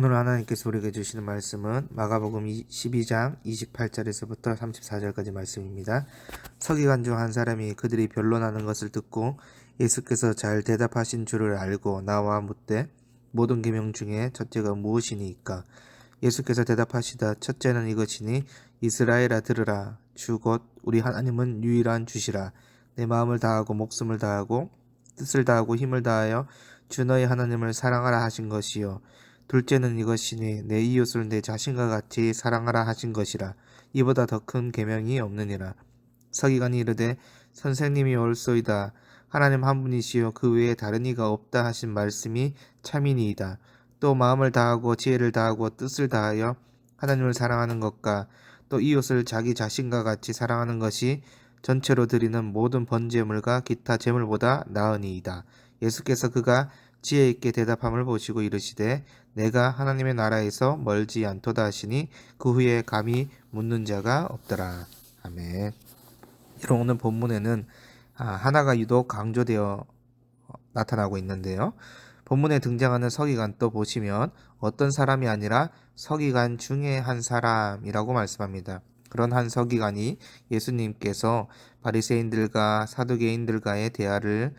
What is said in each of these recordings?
오늘 하나님께서 우리에게 주시는 말씀은 마가복음 12장 28절에서부터 34절까지 말씀입니다. 서기관 중 한 사람이 그들이 변론하는 것을 듣고 예수께서 잘 대답하신 줄을 알고 나와 묻되 모든 계명 중에 첫째가 무엇이니까? 예수께서 대답하시다 첫째는 이것이니 이스라엘아 들으라 주 곧 우리 하나님은 유일한 주시라 내 마음을 다하고 목숨을 다하고 뜻을 다하고 힘을 다하여 주 너희 하나님을 사랑하라 하신 것이요 둘째는 이것이니 내 이웃을 내 자신과 같이 사랑하라 하신 것이라 이보다 더 큰 계명이 없느니라. 서기관이 이르되 선생님이 옳소이다. 하나님 한 분이시요 그 외에 다른 이가 없다 하신 말씀이 참이니이다. 또 마음을 다하고 지혜를 다하고 뜻을 다하여 하나님을 사랑하는 것과 또 이웃을 자기 자신과 같이 사랑하는 것이 전체로 드리는 모든 번제물과 기타 제물보다 나으니이다. 예수께서 그가 지혜 있게 대답함을 보시고 이르시되 내가 하나님의 나라에서 멀지 않도다 하시니 그 후에 감히 묻는 자가 없더라. 아멘. 이런 오늘 본문에는 하나가 유독 강조되어 나타나고 있는데요. 본문에 등장하는 서기관 또 보시면 어떤 사람이 아니라 서기관 중에 한 사람이라고 말씀합니다. 그런 한 서기관이 예수님께서 바리새인들과 사두개인들과의 대화를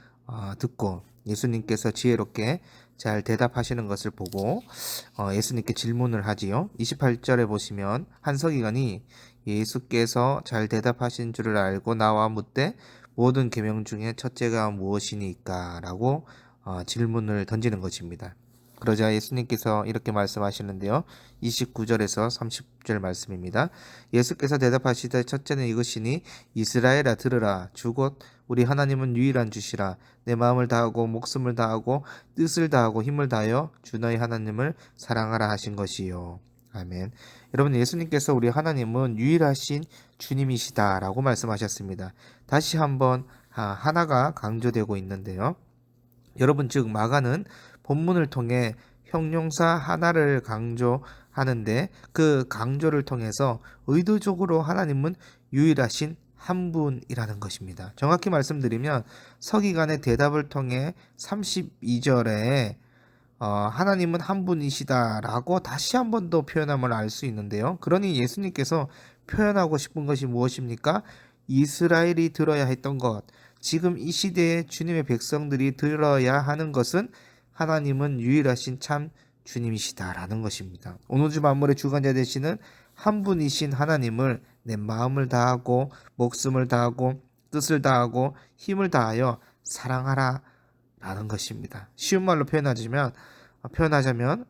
듣고 예수님께서 지혜롭게 잘 대답하시는 것을 보고 예수님께 질문을 하지요. 28절에 보시면 한 서기관이 예수께서 잘 대답하신 줄을 알고 나와 묻되 모든 계명 중에 첫째가 무엇이니까? 라고 질문을 던지는 것입니다. 그러자 예수님께서 이렇게 말씀하시는데요. 29절에서 30절 말씀입니다. 예수께서 대답하시되 첫째는 이것이니 이스라엘아 들으라 주 곧 우리 하나님은 유일한 주시라 내 마음을 다하고 목숨을 다하고 뜻을 다하고 힘을 다하여 주 너희 하나님을 사랑하라 하신 것이요. 아멘. 여러분 예수님께서 우리 하나님은 유일하신 주님이시다라고 말씀하셨습니다. 다시 한번 하나가 강조되고 있는데요. 여러분 즉 마가는 본문을 통해 형용사 하나를 강조하는데 그 강조를 통해서 의도적으로 하나님은 유일하신 한 분이라는 것입니다. 정확히 말씀드리면 서기관의 대답을 통해 32절에 하나님은 한 분이시다라고 다시 한 번 더 표현함을 알 수 있는데요. 그러니 예수님께서 표현하고 싶은 것이 무엇입니까? 이스라엘이 들어야 했던 것, 지금 이 시대에 주님의 백성들이 들어야 하는 것은 하나님은 유일하신 참 주님이시다라는 것입니다. 온 우주 만물의 주관자 되시는 한 분이신 하나님을 내 마음을 다하고 목숨을 다하고 뜻을 다하고 힘을 다하여 사랑하라 라는 것입니다. 쉬운 말로 표현하자면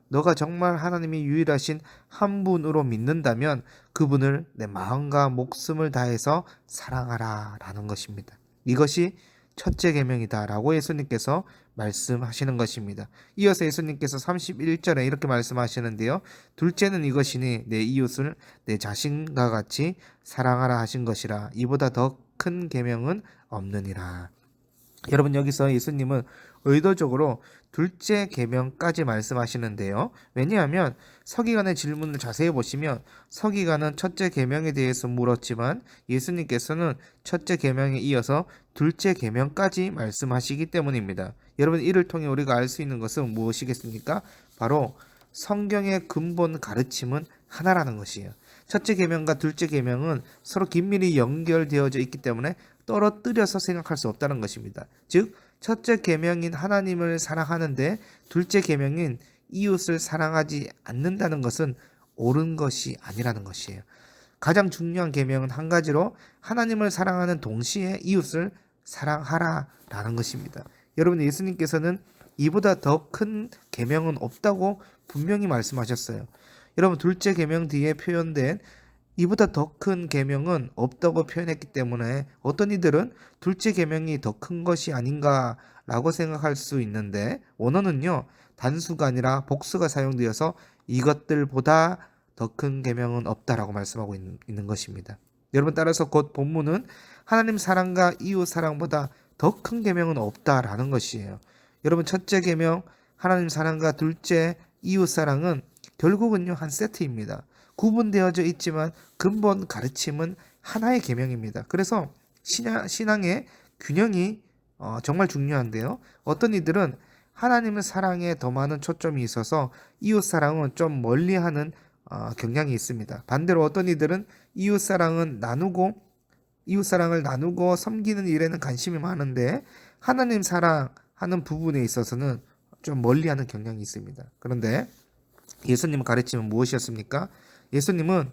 너가 정말 하나님이 유일하신 한 분으로 믿는다면 그분을 내 마음과 목숨을 다해서 사랑하라 라는 것입니다. 이것이 첫째 계명이다 라고 예수님께서 말씀하시는 것입니다. 이어서 예수님께서 31절에 이렇게 말씀하시는데요. 둘째는 이것이니 내 이웃을 내 자신과 같이 사랑하라 하신 것이라 이보다 더 큰 계명은 없느니라. 여러분 여기서 예수님은 의도적으로 둘째 계명까지 말씀하시는데요. 왜냐하면 서기관의 질문을 자세히 보시면 서기관은 첫째 계명에 대해서 물었지만 예수님께서는 첫째 계명에 이어서 둘째 계명까지 말씀하시기 때문입니다. 여러분 이를 통해 우리가 알 수 있는 것은 무엇이겠습니까? 바로 성경의 근본 가르침은 하나라는 것이에요. 첫째 계명과 둘째 계명은 서로 긴밀히 연결되어져 있기 때문에 떨어뜨려서 생각할 수 없다는 것입니다. 즉 첫째 계명인 하나님을 사랑하는데 둘째 계명인 이웃을 사랑하지 않는다는 것은 옳은 것이 아니라는 것이에요. 가장 중요한 계명은 한 가지로 하나님을 사랑하는 동시에 이웃을 사랑하라라는 것입니다. 여러분 예수님께서는 이보다 더 큰 계명은 없다고 분명히 말씀하셨어요. 여러분 둘째 계명 뒤에 표현된 이보다 더 큰 계명은 없다고 표현했기 때문에 어떤 이들은 둘째 계명이 더 큰 것이 아닌가라고 생각할 수 있는데 원어는요 단수가 아니라 복수가 사용되어서 이것들보다 더 큰 계명은 없다라고 말씀하고 있는 것입니다. 여러분 따라서 곧 본문은 하나님 사랑과 이웃 사랑보다 더 큰 계명은 없다라는 것이에요. 여러분 첫째 계명 하나님 사랑과 둘째 이웃 사랑은 결국은요 한 세트입니다. 구분되어져 있지만 근본 가르침은 하나의 계명입니다. 그래서 신앙의 균형이 정말 중요한데요. 어떤 이들은 하나님의 사랑에 더 많은 초점이 있어서 이웃 사랑은 좀 멀리하는 경향이 있습니다. 반대로 어떤 이들은 이웃 사랑을 나누고 섬기는 일에는 관심이 많은데 하나님 사랑하는 부분에 있어서는 좀 멀리하는 경향이 있습니다. 그런데 예수님 가르침은 무엇이었습니까? 예수님은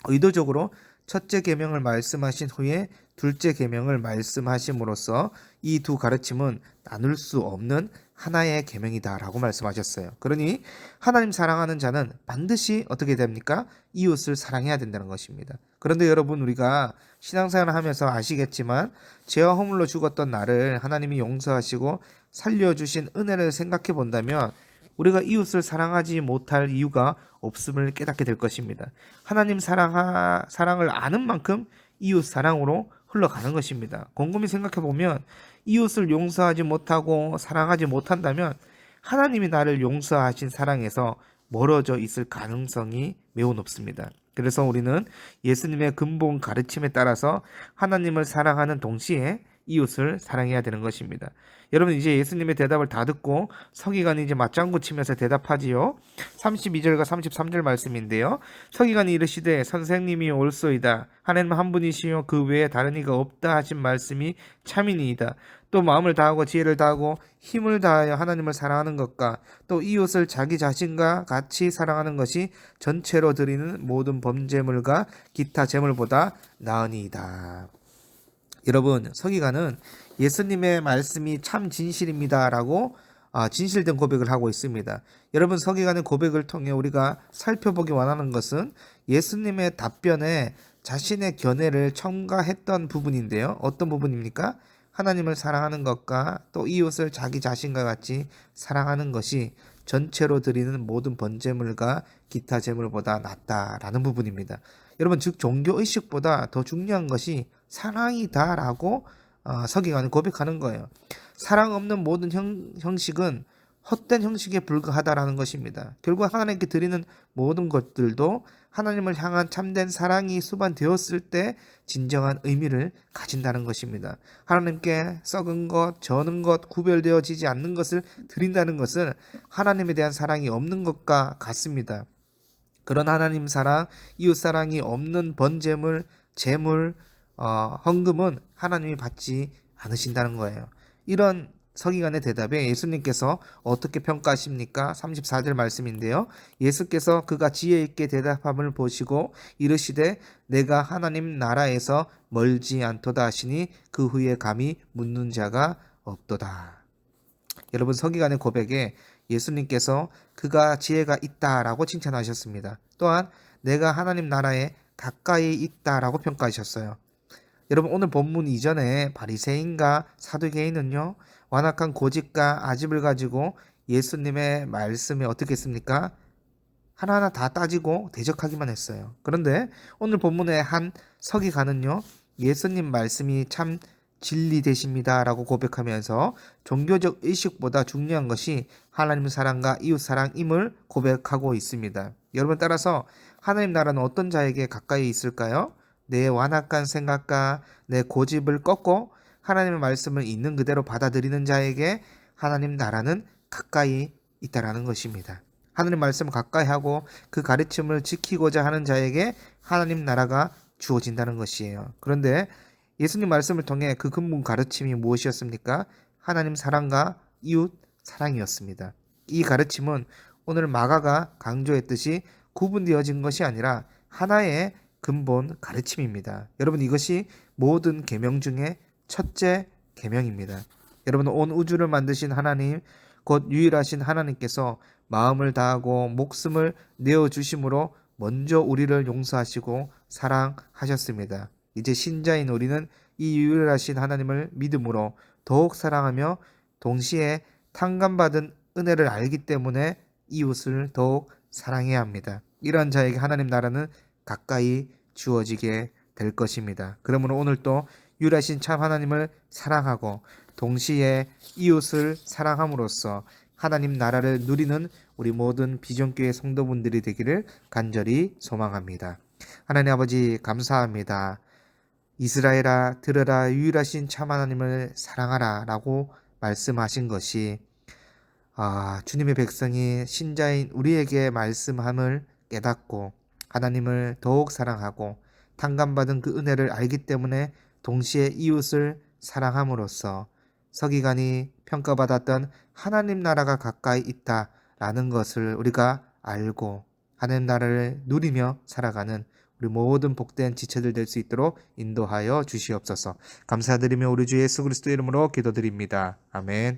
의도적으로 첫째 계명을 말씀하신 후에 둘째 계명을 말씀하심으로써 이 두 가르침은 나눌 수 없는 하나의 계명이다라고 말씀하셨어요. 그러니 하나님 사랑하는 자는 반드시 어떻게 됩니까? 이웃을 사랑해야 된다는 것입니다. 그런데 여러분, 우리가 신앙생활을 하면서 아시겠지만 죄와 허물로 죽었던 나를 하나님이 용서하시고 살려주신 은혜를 생각해 본다면 우리가 이웃을 사랑하지 못할 이유가 없음을 깨닫게 될 것입니다. 하나님 사랑을 아는 만큼 이웃 사랑으로 흘러가는 것입니다. 곰곰이 생각해 보면 이웃을 용서하지 못하고 사랑하지 못한다면 하나님이 나를 용서하신 사랑에서 멀어져 있을 가능성이 매우 높습니다. 그래서 우리는 예수님의 근본 가르침에 따라서 하나님을 사랑하는 동시에 이웃을 사랑해야 되는 것입니다. 여러분, 이제 예수님의 대답을 다 듣고 서기관이 이제 맞장구 치면서 대답하지요. 32절과 33절 말씀인데요. 서기관이 이르시되 선생님이 옳소이다. 하나님 한 분이시요 그 외에 다른 이가 없다 하신 말씀이 참이니이다. 또 마음을 다하고 지혜를 다하고 힘을 다하여 하나님을 사랑하는 것과 또 이웃을 자기 자신과 같이 사랑하는 것이 전체로 드리는 모든 범죄물과 기타 제물보다 나으니이다. 여러분, 서기관은 예수님의 말씀이 참 진실입니다라고 진실된 고백을 하고 있습니다. 여러분, 서기관의 고백을 통해 우리가 살펴보기 원하는 것은 예수님의 답변에 자신의 견해를 첨가했던 부분인데요. 어떤 부분입니까? 하나님을 사랑하는 것과 또 이웃을 자기 자신과 같이 사랑하는 것이 전체로 드리는 모든 번제물과 기타 제물보다 낫다라는 부분입니다. 여러분, 즉 종교의식보다 더 중요한 것이 사랑이다라고 서기관은 고백하는 거예요. 사랑 없는 모든 형식은 헛된 형식에 불과하다라는 것입니다. 결국 하나님께 드리는 모든 것들도 하나님을 향한 참된 사랑이 수반되었을 때 진정한 의미를 가진다는 것입니다. 하나님께 썩은 것, 저는 것, 구별되어지지 않는 것을 드린다는 것은 하나님에 대한 사랑이 없는 것과 같습니다. 그런 하나님 사랑, 이웃 사랑이 없는 번제물, 제물, 헌금은 하나님이 받지 않으신다는 거예요. 이런 서기관의 대답에 예수님께서 어떻게 평가하십니까? 34절 말씀인데요. 예수께서 그가 지혜 있게 대답함을 보시고 이르시되 내가 하나님 나라에서 멀지 않도다 하시니 그 후에 감히 묻는 자가 없도다. 여러분, 서기관의 고백에 예수님께서 그가 지혜가 있다라고 칭찬하셨습니다. 또한 내가 하나님 나라에 가까이 있다라고 평가하셨어요. 여러분, 오늘 본문 이전에 바리새인과 사두개인은요, 완악한 고집과 아집을 가지고 예수님의 말씀에 어떻게 했습니까? 하나하나 다 따지고 대적하기만 했어요. 그런데 오늘 본문의 한 서기관은요, 예수님 말씀이 참 진리 되십니다라고 고백하면서 종교적 의식보다 중요한 것이 하나님 사랑과 이웃 사랑임을 고백하고 있습니다. 여러분, 따라서 하나님 나라는 어떤 자에게 가까이 있을까요? 내 완악한 생각과 내 고집을 꺾고 하나님의 말씀을 있는 그대로 받아들이는 자에게 하나님 나라는 가까이 있다라는 것입니다. 하나님 말씀을 가까이 하고 그 가르침을 지키고자 하는 자에게 하나님 나라가 주어진다는 것이에요. 그런데 예수님 말씀을 통해 그 근본 가르침이 무엇이었습니까? 하나님 사랑과 이웃 사랑이었습니다. 이 가르침은 오늘 마가가 강조했듯이 구분되어진 것이 아니라 하나의 근본 가르침입니다. 여러분, 이것이 모든 계명 중에 첫째 계명입니다. 여러분, 온 우주를 만드신 하나님, 곧 유일하신 하나님께서 마음을 다하고 목숨을 내어주심으로 먼저 우리를 용서하시고 사랑하셨습니다. 이제 신자인 우리는 이 유일하신 하나님을 믿음으로 더욱 사랑하며 동시에 탕감받은 은혜를 알기 때문에 이웃을 더욱 사랑해야 합니다. 이러한 자에게 하나님 나라는 가까이 주어지게 될 것입니다. 그러므로 오늘 또 유일하신 참 하나님을 사랑하고 동시에 이웃을 사랑함으로써 하나님 나라를 누리는 우리 모든 비전교회 성도분들이 되기를 간절히 소망합니다. 하나님 아버지, 감사합니다. 이스라엘아 들으라, 유일하신 참 하나님을 사랑하라 라고 말씀하신 것이 주님의 백성이 신자인 우리에게 말씀함을 깨닫고 하나님을 더욱 사랑하고 탕감받은 그 은혜를 알기 때문에 동시에 이웃을 사랑함으로써 서기관이 평가받았던 하나님 나라가 가까이 있다라는 것을 우리가 알고 하나님 나라를 누리며 살아가는 우리 모든 복된 지체들 될 수 있도록 인도하여 주시옵소서. 감사드리며 우리 주 예수 그리스도 이름으로 기도드립니다. 아멘.